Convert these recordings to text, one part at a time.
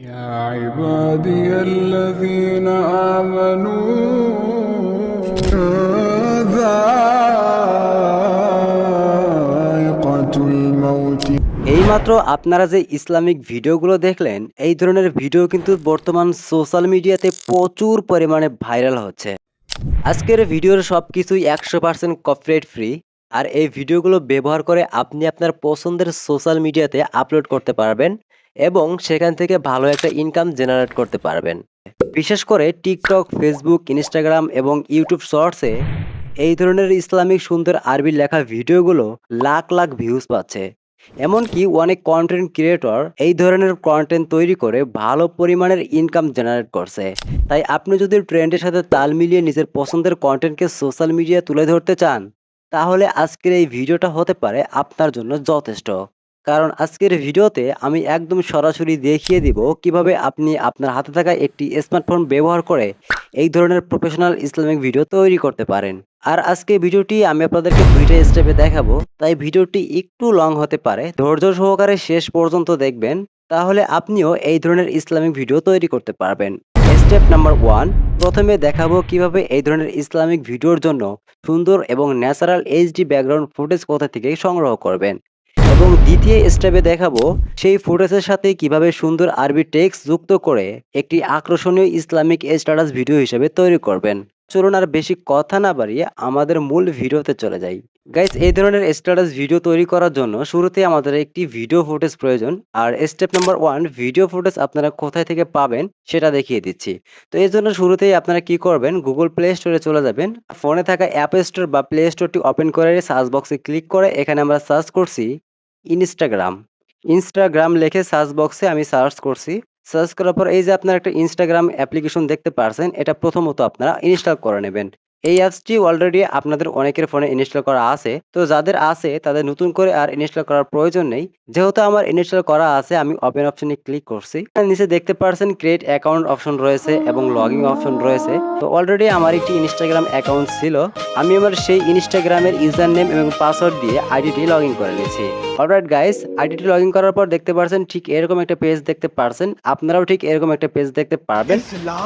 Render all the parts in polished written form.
يا عبادي الذين آمنوا ذائقة الموت। এইমাত্র আপনারা যে ইসলামিক ভিডিওগুলো দেখলেন, এই ধরনের ভিডিও কিন্তু বর্তমান সোশ্যাল মিডিয়াতে প্রচুর পরিমাণে ভাইরাল হচ্ছে। আজকের ভিডিওর সবকিছুই 100% কপিরাইট ফ্রি। আর এই ভিডিওগুলো ব্যবহার করে আপনি আপনার পছন্দের সোশ্যাল মিডিয়াতে আপলোড করতে পারবেন এবং সেখান থেকে ভালো একটা ইনকাম জেনারেট করতে পারবেন। বিশেষ করে টিকটক, ফেসবুক, ইনস্টাগ্রাম এবং ইউটিউব শর্টসে এই ধরনের ইসলামিক সুন্দর আরবি লেখা ভিডিওগুলো লাখ লাখ ভিউজ পাচ্ছে। এমনকি অনেক কন্টেন্ট ক্রিয়েটর এই ধরনের কন্টেন্ট তৈরি করে ভালো পরিমাণের ইনকাম জেনারেট করছে। তাই আপনি যদি ট্রেন্ডের সাথে তাল মিলিয়ে নিজের পছন্দের কন্টেন্টকে সোশ্যাল মিডিয়ায় তুলে ধরতে চান, তাহলে আজকের এই ভিডিওটা হতে পারে আপনার জন্য যথেষ্ট। কারণ আজকের ভিডিওতে আমি একদম সরাসরি দেখিয়ে দিব কিভাবে আপনি আপনার হাতে থাকা একটি স্মার্টফোন ব্যবহার করে এই ধরনের প্রফেশনাল ইসলামিক ভিডিও তৈরি করতে পারেন। আর আজকে ভিডিওটি আমি আপনাদেরকে ২টা স্টেপে দেখাবো, তাই ভিডিওটি একটু লং হতে পারে। ধৈর্য সহকারে শেষ পর্যন্ত দেখবেন, তাহলে আপনিও এই ধরনের ইসলামিক ভিডিও তৈরি করতে পারবেন। স্টেপ নাম্বার 1, প্রথমে দেখাবো কিভাবে এই ধরনের ইসলামিক ভিডিওর জন্য সুন্দর এবং ন্যাচারাল এইচডি ব্যাকগ্রাউন্ড ফুটেজ কোথা থেকে সংগ্রহ করবেন, এবং দ্বিতীয় স্টেপে দেখাবো সেই ফুটেজের সাথে কিভাবে সুন্দর আরবি টেক্সট যুক্ত করে একটি আকর্ষণীয় ইসলামিক স্ট্যাটাস ভিডিও হিসেবে তৈরি করবেন। চলুন আর বেশি কথা না বাড়িয়ে আমাদের মূল ভিডিওতে চলে যাই। গাইস, এই ধরনের স্ট্যাটাস ভিডিও তৈরি করার জন্য শুরুতে আমাদের একটি ভিডিও ফুটেজ প্রয়োজন। আর স্টেপ নাম্বার 1, ভিডিও ফুটেজ আপনারা কোথায় থেকে পাবেন সেটা দেখিয়ে দিচ্ছি। তো এই জন্য শুরুতেই আপনারা কি করবেন, গুগল প্লে স্টোরে চলে যাবেন। ফোনে থাকা অ্যাপ স্টোর বা প্লে স্টোরটি ওপেন করে সার্চ বক্সে ক্লিক করে এখানে আমরা সার্চ করছি ইনস্টাগ্রাম। ইনস্টাগ্রাম লিখে সার্চ বক্সে আমি সার্চ করছি। সার্চ করার পর এই যে আপনারা একটা ইনস্টাগ্রাম অ্যাপ্লিকেশন দেখতে পারছেন, এটা প্রথমত আপনারা ইনস্টল করে নেবেন। এই অ্যাপসটি অলরেডি আপনাদের অনেকের ফোনে ইনস্টল করা আছে। তো যাদের আছে তাদের নতুন করে আর ইনস্টল করার প্রয়োজন নেই। যেহেতু আমার ইনস্টল করা আছে, আমি ওপেন অপশনে ক্লিক করছি। আর নিচে দেখতে পারছেন ক্রিয়েট অ্যাকাউন্ট অপশন রয়েছে এবং লগইন অপশন রয়েছে। তো অলরেডি আমার একটি ইনস্টাগ্রাম অ্যাকাউন্ট ছিল। আমি আমার সেই ইনস্টাগ্রামের ইউজার নেম এবং পাসওয়ার্ড দিয়ে আইডিটি লগইন করে নিয়েছি। অলরাইট গাইস, আইডিটি লগইন করার পর দেখতে পারছেন ঠিক এরকম একটা পেজ দেখতে পারছেন। আপনারাও ঠিক এরকম একটা পেজ দেখতে পারবেন।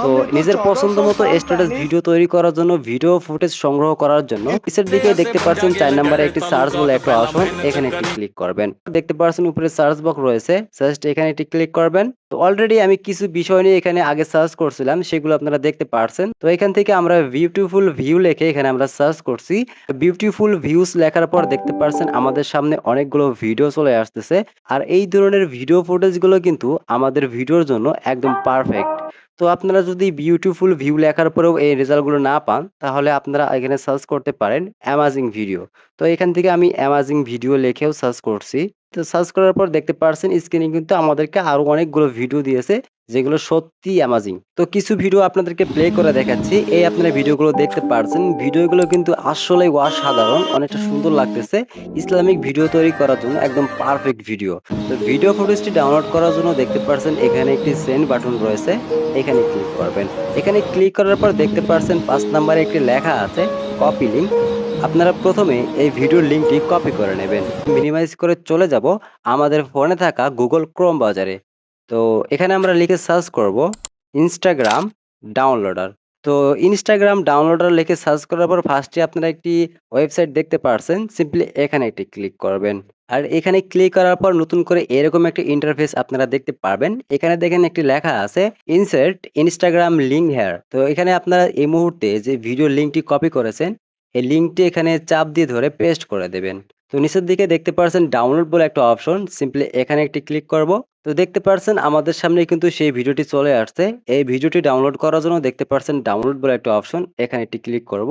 তো নিজের পছন্দ মতো স্ট্যাটাস ভিডিও তৈরি করার জন্য, ভিডিও ফুটেজ সংগ্রহ করার জন্য নিচের দিকে দেখতে পারছেন ৪ নম্বরে একটি সার্চ বলে একটা অপশন, এখানে একটি ক্লিক করবেন। দেখতে পারছেন উপরে সার্চ বক্স রয়েছে, জাস্ট এখানে একটি ক্লিক করবেন। তো অলরেডি আমি কিছু বিষয় নিয়ে এখানে আগে সার্চ করছিলাম, সেগুলো আপনারা দেখতে পারছেন। তো এখান থেকে আমরা বিউটিফুল ভিউ লিখে এখানে আমরা সার্চ করছি। বিউটিফুল ভিউস লেখার পর দেখতে পারছেন আমাদের সামনে অনেকগুলো ভিডিও চলে আসতেছে। আর এই ধরনের ভিডিও ফুটেজগুলো কিন্তু আমাদের ভিডিওর জন্য একদম পারফেক্ট। তো আপনারা যদি বিউটিফুল ভিউ লেখার পরেও এই রেজাল্টগুলো না পান, তাহলে আপনারা এখানে সার্চ করতে পারেন অ্যামাজিং ভিডিও। তো এখান থেকে আমি অ্যামাজিং ভিডিও লিখেও সার্চ করছি। তো সার্চ করার পর দেখতে পারছেন স্ক্রিনে কিন্তু আমাদেরকে আরো অনেকগুলো ভিডিও দিয়েছে, যেগুলো সত্যিই অ্যামাজিং। তো কিছু ভিডিও আপনাদেরকে প্লে করে দেখাচ্ছি। এই আপনারা ভিডিওগুলো দেখতে পারছেন। ভিডিওগুলো কিন্তু আসলেই অসাধারণ, অনেকটা সুন্দর লাগতেছে। ইসলামিক ভিডিও তৈরি করার জন্য একদম পারফেক্ট ভিডিও। তো ভিডিও ফুটেজটি ডাউনলোড করার জন্য দেখতে পারছেন এখানে একটি সেন্ড বাটন রয়েছে, এখানে ক্লিক করবেন। এখানে ক্লিক করার পর দেখতে পারছেন ৫ নম্বরে একটি লেখা আছে কপি লিংক। আপনারা প্রথমে এই ভিডিওর লিঙ্কটি কপি করে নেবেন। মিনিমাইজ করে চলে যাব আমাদের ফোনে থাকা গুগল ক্রোম ব্রাউজারে। তো এখানে আমরা লিখে সার্চ করব ইনস্টাগ্রাম ডাউনলোডার। তো ইনস্টাগ্রাম ডাউনলোডার লিখে সার্চ করার পর ফার্স্টে আপনারা একটি ওয়েবসাইট দেখতে পারছেন, সিম্পলি এখানে একটি ক্লিক করবেন। আর এখানে ক্লিক করার পর নতুন করে এরকম একটা ইন্টারফেস আপনারা দেখতে পারবেন। এখানে দেখেন একটি লেখা আছে ইনসার্ট ইনস্টাগ্রাম লিংক হেয়ার। তো এখানে আপনারা এই মুহূর্তে যে ভিডিও লিঙ্কটি কপি করেছেন, এই লিঙ্কটি এখানে চাপ দিয়ে ধরে পেস্ট করে দেবেন। তো নিচের দিকে দেখতে পারছেন ডাউনলোড বলে একটা অপশন, সিম্পলি এখানে একটি ক্লিক করব। তো দেখতে পারছেন আমাদের সামনে কিন্তু সেই ভিডিওটি চলে আসছে। এই ভিডিওটি ডাউনলোড করার জন্য দেখতে পারছেন ডাউনলোড বলে একটা অপশন, এখানে একটি ক্লিক করব।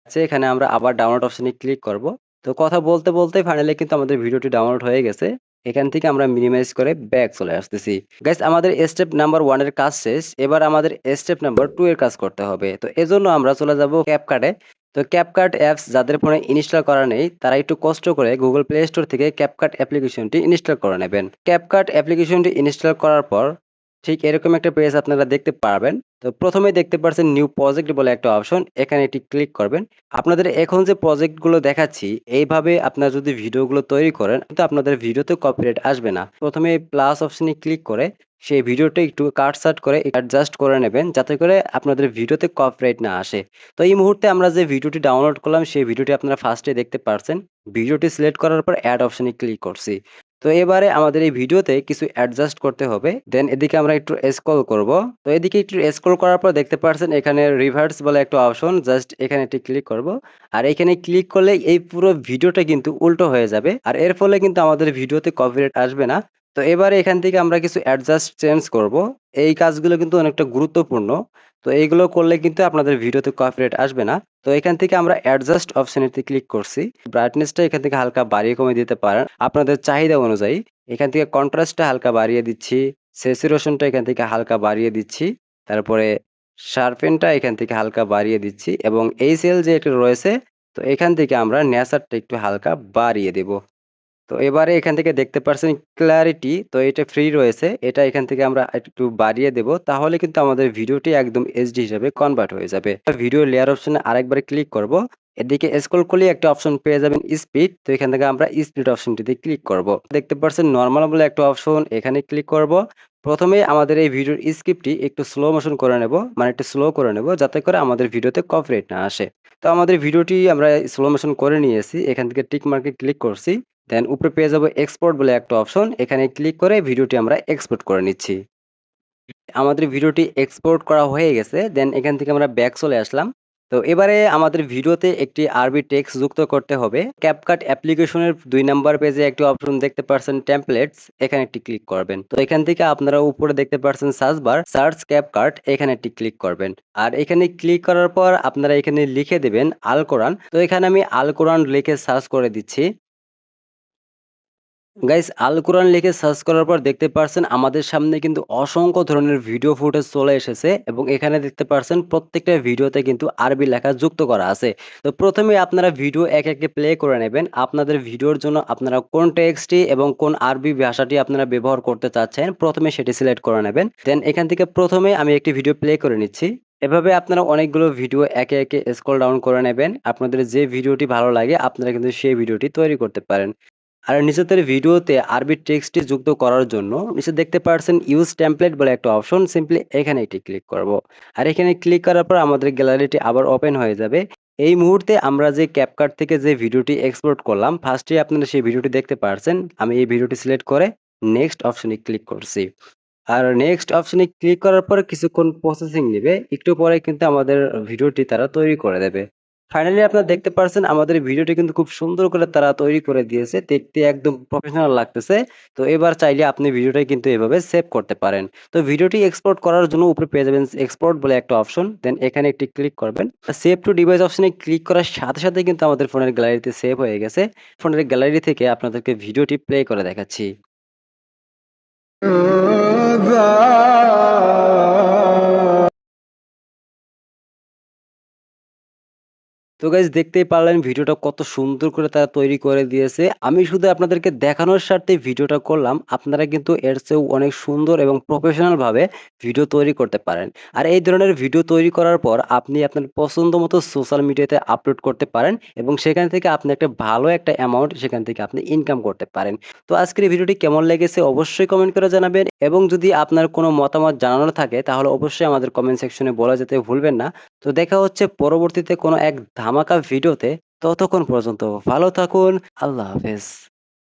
আচ্ছা, এখানে আমরা আবার ডাউনলোড অপশনে ক্লিক করব। তো কথা বলতে বলতে ফাইনালি কিন্তু আমাদের ভিডিওটি ডাউনলোড হয়ে গেছে। এখান থেকে আমরা মিনিমাইজ করে ব্যাক চলে আসতেছি। গাইস, আমাদের স্টেপ নাম্বার 1 এর কাজ শেষ। এবার আমাদের স্টেপ নাম্বার 2 এর কাজ করতে হবে। তো এজন্য আমরা চলে যাব ক্যাপকাটে। তো ক্যাপকাট অ্যাপস যাদের ফোনে ইনস্টল করা নেই, তারা একটু কষ্ট করে গুগল প্লে স্টোর থেকে ক্যাপকাট অ্যাপ্লিকেশনটি ইনস্টল করে নেবেন। ক্যাপকাট অ্যাপ্লিকেশনটি ইনস্টল করার পর ঠিক এরকম একটা পেজ আপনারা দেখতে পারবেন। তো প্রথমেই দেখতে পাচ্ছেন নিউ প্রজেক্ট বলে একটা অপশন, এখানে এটি ক্লিক করবেন। আপনাদের এখন যে প্রজেক্টগুলো দেখাচ্ছি, এইভাবে আপনারা যদি ভিডিওগুলো তৈরি করেন, কিন্তু আপনাদের ভিডিওতে কপিরাইট আসবে না। প্রথমে প্লাস অপশনে ক্লিক করে সেই ভিডিওটা একটু কাটছাঁট করে অ্যাডজাস্ট করে নেবেন যাতে করে আপনাদের ভিডিওতে কপিরাইট না আসে। তো এই মুহূর্তে আমরা যে ভিডিওটি ডাউনলোড করলাম সেই ভিডিওটি আপনারা ফার্স্টে দেখতে পারছেন। ভিডিওটি সিলেক্ট করার পর অ্যাড অপশনে ক্লিক করছি। তো এবারে আমাদের এই ভিডিওতে কিছু অ্যাডজাস্ট করতে হবে। দেন এদিকে আমরা একটু স্ক্রল করব। তো এদিকে একটু স্ক্রল করার পর দেখতে পারছেন এখানে রিভার্স বলে একটা অপশন, জাস্ট এখানে একটি ক্লিক করব। আর এখানে ক্লিক করলে এই পুরো ভিডিওটা কিন্তু উল্টো হয়ে যাবে। আর এর ফলে কিন্তু আমাদের ভিডিওতে কপিরাইট আসবে না। তো এবারে এখান থেকে আমরা কিছু অ্যাডজাস্ট চেঞ্জ করব। এই কাজগুলো কিন্তু অনেকটা গুরুত্বপূর্ণ। তো এইগুলো করলে কিন্তু আপনাদের ভিডিওতে কপিরাইট আসবে না। তো এখান থেকে আমরা অ্যাডজাস্ট অপশনেতে ক্লিক করছি। ব্রাইটনেসটা এখান থেকে হালকা বাড়িয়ে কমিয়ে দিতে পারেন আপনাদের চাহিদা অনুযায়ী। এখান থেকে কন্ট্রাস্টটা হালকা বাড়িয়ে দিচ্ছি। স্যাচুরেশনটা এখান থেকে হালকা বাড়িয়ে দিচ্ছি। তারপরে শার্পেনটা এখান থেকে হালকা বাড়িয়ে দিচ্ছি এবং এইচএল যে এটা রয়েছে, তো এখান থেকে আমরা ন্যাচারটা একটু হালকা বাড়িয়ে দেব। তো এবারে এখান থেকে দেখতে পারছেন ক্লারিটি, তো এটা ফ্রি রয়েছে। এটা এখান থেকে আমরা একটু বাড়িয়ে দেব। তাহলে কিন্তু আমাদের ভিডিওটি একদম এইচডি হিসাবে কনভার্ট হয়ে যাবে। ভিডিও লেয়ার অপশনে আরেকবার ক্লিক করব। এদিকে স্ক্রল করলে একটা অপশন পেয়ে যাবেন স্পিড। তো এখান থেকে আমরা স্পিড অপশনটিতে ক্লিক করব। দেখতে পারছেন নরমাল বলে একটা অপশন, এখানে ক্লিক করব। প্রথমে আমাদের এই ভিডিওর স্ক্রিপ্টটি একটু স্লো মোশন করে নেব, মানে একটু স্লো করে নেব যাতে করে আমাদের ভিডিওতে কপিরাইট না আসে। তো আমাদের ভিডিওটি আমরা স্লো মোশন করে নিয়েছি। এখান থেকে টিক মার্কে ক্লিক করছি। দেন উপরে পেয়ে যাবো এক্সপোর্ট বলে একটা অপশন, এখানে ক্লিক করে ভিডিওটি আমরা এক্সপোর্ট করে নিচ্ছি। আমাদের ভিডিওটি এক্সপোর্ট করা হয়ে গেছে। দেন এখান থেকে আমরা ব্যাক চলে আসলাম। তো এবারে আমাদের ভিডিওতে একটি আরবি টেক্সট যুক্ত করতে হবে। ক্যাপকাট অ্যাপ্লিকেশনের ২ নাম্বার পেজে একটি অপশন দেখতে পারছেন টেমপ্লেটস, এখানে একটি ক্লিক করবেন। তো এখান থেকে আপনারা উপরে দেখতে পারছেন সার্চ বার, সার্চ ক্যাপকাট, এখানে একটি ক্লিক করবেন। আর এখানে ক্লিক করার পর আপনারা এখানে লিখে দেবেন আল কোরআন। তো এখানে আমি আল কোরআন লিখে সার্চ করে দিচ্ছি। গাইস আল কোরআন লিখে সার্চ করার পর দেখতে পারছেন আমাদের সামনে কিন্তু অসংখ্য ধরনের ভিডিও ফুটেজ চলে এসেছে এবং এখানে দেখতে পারছেন প্রত্যেকটা ভিডিওতে কিন্তু আরবি লেখা যুক্ত করা আছে। তো প্রথমে আপনারা ভিডিও একে প্লে করে নেবেন। আপনাদের ভিডিওর জন্য আপনারা কোন টেক্সটটি এবং কোন আরবি ভাষাটি আপনারা ব্যবহার করতে চাচ্ছেন প্রথমে সেটি সিলেক্ট করে নেবেন। দেন এখান থেকে প্রথমে আমি একটি ভিডিও প্লে করে নিচ্ছি। এভাবে আপনারা অনেকগুলো ভিডিও একে স্ক্রল ডাউন করে নেবেন। আপনাদের যে ভিডিওটি ভালো লাগে আপনারা কিন্তু সেই ভিডিওটি তৈরি করতে পারেন। আর নিচের ভিডিওতে আরবি টেক্সটটি যুক্ত করার জন্য নিচে দেখতে পাচ্ছেন ইউজ টেমপ্লেট বলে একটা অপশন, সিম্পলি এখানে এটি ক্লিক করব। আর এখানে ক্লিক করার পর আমাদের গ্যালারিটি আবার ওপেন হয়ে যাবে। এই মুহূর্তে আমরা যে ক্যাপকাট থেকে যে ভিডিওটি এক্সপোর্ট করলাম ফার্স্টে আপনারা সেই ভিডিওটি দেখতে পাচ্ছেন। আমি এই ভিডিওটি সিলেক্ট করে নেক্সট অপশনে ক্লিক করছি। আর নেক্সট অপশনে ক্লিক করার পর কিছুক্ষণ প্রসেসিং নিবে। একটু পরে কিন্তু আমাদের ভিডিওটি তারা তৈরি করে দেবে। ফাইনালি আপনারা দেখতে পারছেন আমাদের ভিডিওটি কিন্তু খুব সুন্দর করে তারা তৈরি করে দিয়েছে। দেখতে একদম প্রফেশনাল লাগতেছে। তো এবার চাইলে আপনি ভিডিওটাই কিন্তু এভাবে সেভ করতে পারেন। তো ভিডিওটি এক্সপোর্ট করার জন্য উপরে পেয়ে যাবেন এক্সপোর্ট বলে একটা অপশন। দেন এখানে একটি ক্লিক করবেন। সেভ টু ডিভাইস অপশনে ক্লিক করার সাথে কিন্তু আমাদের ফোনের গ্যালারিতে সেভ হয়ে গেছে। ফোনের গ্যালারি থেকে আপনাদেরকে ভিডিওটি প্লে করে দেখাচ্ছি। তো গাইস দেখতেই পারলেন ভিডিওটা কত সুন্দর করে তারা তৈরি করে দিয়েছে। আমি শুধু আপনাদেরকে দেখানোর স্বার্থে ভিডিওটা করলাম। আপনারা কিন্তু এর চেয়েও অনেক সুন্দর এবং প্রফেশনাল ভাবে ভিডিও তৈরি করতে পারেন। আর এই ধরনের ভিডিও তৈরি করার পর আপনি আপনার পছন্দ মতো সোশ্যাল মিডিয়াতে আপলোড করতে পারেন এবং সেখান থেকে আপনি একটা ভালো একটা অ্যামাউন্ট সেখান থেকে আপনি ইনকাম করতে পারেন। তো আজকের এই ভিডিওটি কেমন লেগেছে অবশ্যই কমেন্ট করে জানাবেন এবং যদি আপনার কোনো মতামত জানানোর থাকে তাহলে অবশ্যই আমাদের কমেন্ট সেকশনে বলা যেতে ভুলবেন না। তো দেখা হচ্ছে পরবর্তীতে কোনো এক ধামাকা ভিডিওতে। ততক্ষণ পর্যন্ত ভালো থাকুন। আল্লাহ হাফেজ।